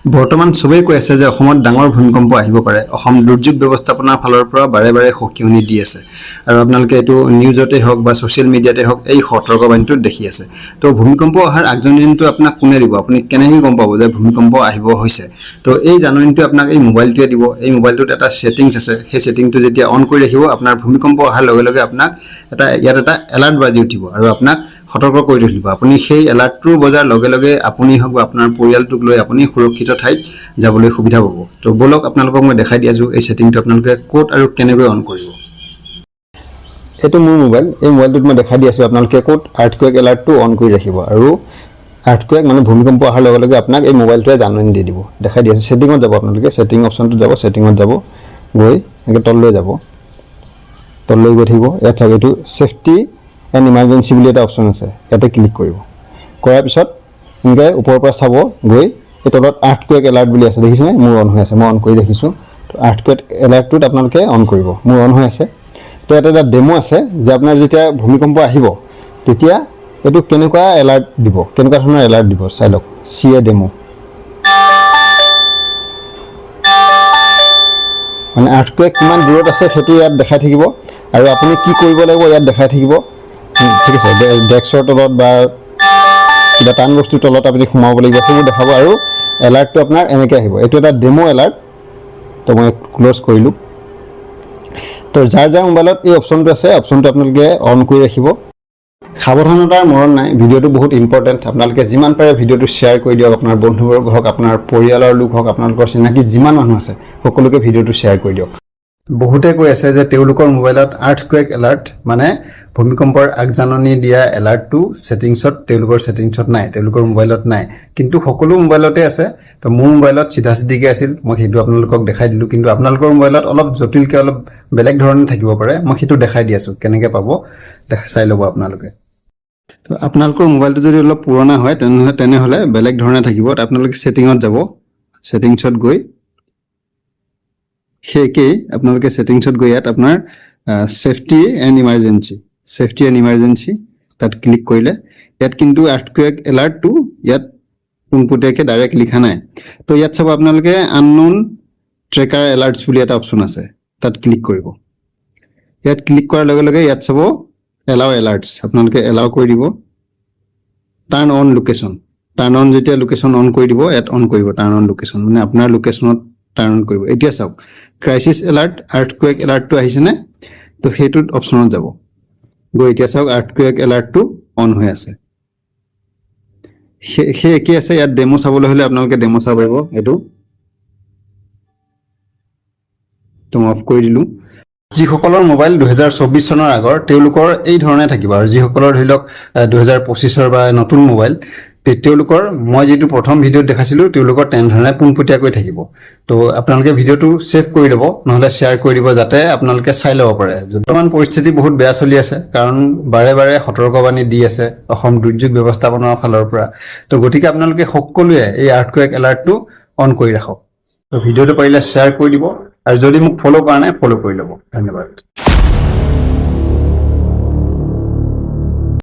বৰ্তমান সবেই কৈ আছে যে অসমত ডাঙৰ ভূমিকম্প আহিব পাৰে। অসম দুৰ্যোগ ব্যৱস্থাপনাৰ ফালৰ পৰা বাৰে বাৰে সকিয়নি দি আছে আৰু আপোনালোকে এইটো নিউজতে হওক বা ছ'চিয়েল মিডিয়াতে হওক এই সতৰ্কবাণীটো দেখি আছে। তো ভূমিকম্প অহাৰ আগজাননীটো আপোনাক কোনে দিব? আপুনি কেনেকৈ গম পাব যে ভূমিকম্প আহিব হৈছে? তো এই জাননীটো আপোনাক এই মোবাইলটোৱে দিব। এই মোবাইলটোত এটা ছেটিংছ আছে, সেই ছেটিংটো যেতিয়া অন কৰি ৰাখিব, আপোনাৰ ভূমিকম্প অহাৰ লগে লগে আপোনাক ইয়াত এটা এলাৰ্ট বাজি উঠিব আৰু আপোনাক সতৰ্ক কৰি তুলিব। আপুনি সেই এলাৰ্টটো বজাৰ লগে লগে আপুনি হওক বা আপোনাৰ পৰিয়ালটোক লৈ আপুনি সুৰক্ষিত ঠাইত যাবলৈ সুবিধা পাব। তো বলক আপোনালোকক মই দেখাই দি আছোঁ এই ছেটিংটো আপোনালোকে ক'ত আৰু কেনেকৈ অন কৰিব। এইটো মোৰ মোবাইল, এই মোবাইলটোত মই দেখাই দি আছোঁ আপোনালোকে ক'ত আৰ্থকুৱেক এলাৰ্টটো অন কৰি ৰাখিব আৰু আৰ্থকুৱেক মানে ভূমিকম্প অহাৰ লগে লগে আপোনাক এই মোবাইলটোৱে জাননী দি দিব। দেখাই দি আছোঁ। ছেটিঙত যাব, আপোনালোকে ছেটিং অপশ্যনটোত যাব, ছেটিঙত যাব, গৈ এনেকৈ তললৈ যাব, তললৈ গৈ থাকিব। ইয়াত চাব এইটো ছেফটি এণ্ড ইমাৰ্জেঞ্চি বুলি এটা অপশ্যন আছে, ইয়াতে ক্লিক কৰিব। কৰাৰ পিছত এনেকৈ ওপৰৰ পৰা চাব, গৈ এই তলত আৰ্থকুৱেক এলাৰ্ট বুলি আছে, দেখিছেনে? মোৰ অন হৈ আছে, মই অন কৰি ৰাখিছোঁ। তো আৰ্থকুৱেক এলাৰ্টটোত আপোনালোকে অন কৰিব, মোৰ অন হৈ আছে। তো ইয়াতে এটা ডেমো আছে যে আপোনাৰ যেতিয়া ভূমিকম্প আহিব তেতিয়া এইটো কেনেকুৱা এলাৰ্ট দিব, কেনেকুৱা ধৰণৰ এলাৰ্ট দিব চাই লওক। CA ডেমো মানে আৰ্থকুৱেক কিমান দূৰত আছে সেইটো ইয়াত দেখাই থাকিব আৰু আপুনি কি কৰিব লাগিব ইয়াত দেখাই থাকিব। ঠিক আছে, ডেস্কৰ তলত বা কিবা টান বস্তুৰ তলত আপুনি সোমাব লাগিব, সেইবোৰ দেখাব আৰু এলাৰ্টটো আপোনাৰ এনেকৈ আহিব। এইটো এটা ডেমো এলাৰ্ট, তো মই ক্ল'জ কৰিলোঁ। তো যাৰ যাৰ মোবাইলত এই অপশ্যনটো আছে, অপশ্যনটো আপোনালোকে অন কৰি ৰাখিব। সাৱধানতাৰ মৰণ নাই, ভিডিঅ'টো বহুত ইম্পৰ্টেণ্ট। আপোনালোকে যিমান পাৰে ভিডিঅ'টো শ্বেয়াৰ কৰি দিয়ক, আপোনাৰ বন্ধুবৰ্গ হওক, আপোনাৰ পৰিয়ালৰ লোক হওক, আপোনালোকৰ চিনাকি যিমান মানুহ আছে সকলোকে ভিডিঅ'টো শ্বেয়াৰ কৰি দিয়ক। বহুতে কৈ আছে যে তেওঁলোকৰ মোবাইলত আৰ্থকুৱেক এলাৰ্ট মানে ভূমিকম্পৰ আগজাননী দিয়া এলাৰ্টটো তেওঁলোকৰ ছেটিংছত নাই, তেওঁলোকৰ মোবাইলত নাই, কিন্তু সকলো মোবাইলতে আছে। তো মোৰ মোবাইলত চিধা চিধিকৈ আছিল, মই সেইটো আপোনালোকক দেখাই দিলোঁ। কিন্তু আপোনালোকৰ মোবাইলত অলপ জটিলকৈ, অলপ বেলেগ ধৰণে থাকিব পাৰে, মই সেইটো দেখাই দি আছোঁ কেনেকৈ পাব, চাই ল'ব আপোনালোকে। তো আপোনালোকৰ মোবাইলটো যদি অলপ পুৰণা হয় তেনেহ'লে বেলেগ ধৰণে থাকিব। আপোনালোকে ছেটিঙত যাব, ছেটিংছত গৈ সেই একেই আপোনালোকে ছেটিংছত গৈ ইয়াত আপোনাৰ ছেফটি এণ্ড ইমাৰ্জেঞ্চি তাত ক্লিক কৰিলে ইয়াত কিন্তু আৰ্থকুৱেক এলাৰ্টটো ইয়াত পোনপটীয়াকৈ ডাইৰেক্ট লিখা নাই। তো ইয়াত চাব আপোনালোকে আননোন ট্ৰেকাৰ এলাৰ্টছ বুলি এটা অপশ্যন আছে, তাত ক্লিক কৰিব। ইয়াত ক্লিক কৰাৰ লগে লগে ইয়াত চাব এলাও এলাৰ্টছ, আপোনালোকে এলাও কৰি দিব। টাৰ্ণ অন লোকেশ্যন, টাৰ্ণ অন যেতিয়া লোকেশ্যন অন কৰি দিব, ইয়াত অন কৰিব টাৰ্ণ অন লোকেশ্যন, মানে আপোনাৰ লোকেশ্যনত টাৰ্ণ অন কৰিব। এতিয়া চাওক ক্ৰাইচিছ এলাৰ্ট, আৰ্থকুৱেক এলাৰ্টটো আহিছেনে? তো সেইটোত অপশ্যনত যাব, গৈ এতিয়া চাওক আৰ্থকুৱেক এলাৰ্টটো অন হৈ আছে। সেই একেই আছে। ইয়াত ডেমো চাবলৈ হ'লে আপোনালোকে ডেমো চাব পাৰিব। এইটো তো মই অফ কৰি দিলোঁ। যিসকলৰ মোবাইল 2024 চনৰ আগৰ তেওঁলোকৰ এই ধৰণে থাকিব, আৰু যিসকলৰ ধৰি লওক 2025 বা নতুন মোবাইল তেওঁলোকৰ মই যিটো প্ৰথম ভিডিঅ'ত দেখাইছিলোঁ তেওঁলোকৰ তেনেধৰণে পোনপটীয়াকৈ থাকিব। তো আপোনালোকে ভিডিঅ'টো ছেভ কৰি ল'ব, নহ'লে শ্বেয়াৰ কৰি দিব, যাতে আপোনালোকে চাই ল'ব পাৰে। বৰ্তমান পৰিস্থিতি বহুত বেয়া চলি আছে, কাৰণ বাৰে বাৰে সতৰ্কবাণী দি আছে অসম দুৰ্যোগ ব্যৱস্থাপনাৰ ফালৰ পৰা। তো গতিকে আপোনালোকে সকলোৱে এই আৰ্থকুৱেক এলাৰ্টটো অন কৰি ৰাখক। তো ভিডিঅ'টো পাৰিলে শ্বেয়াৰ কৰি দিব, আৰু যদি মোক ফ'ল' কৰা নাই ফ'ল' কৰি ল'ব। ধন্যবাদ।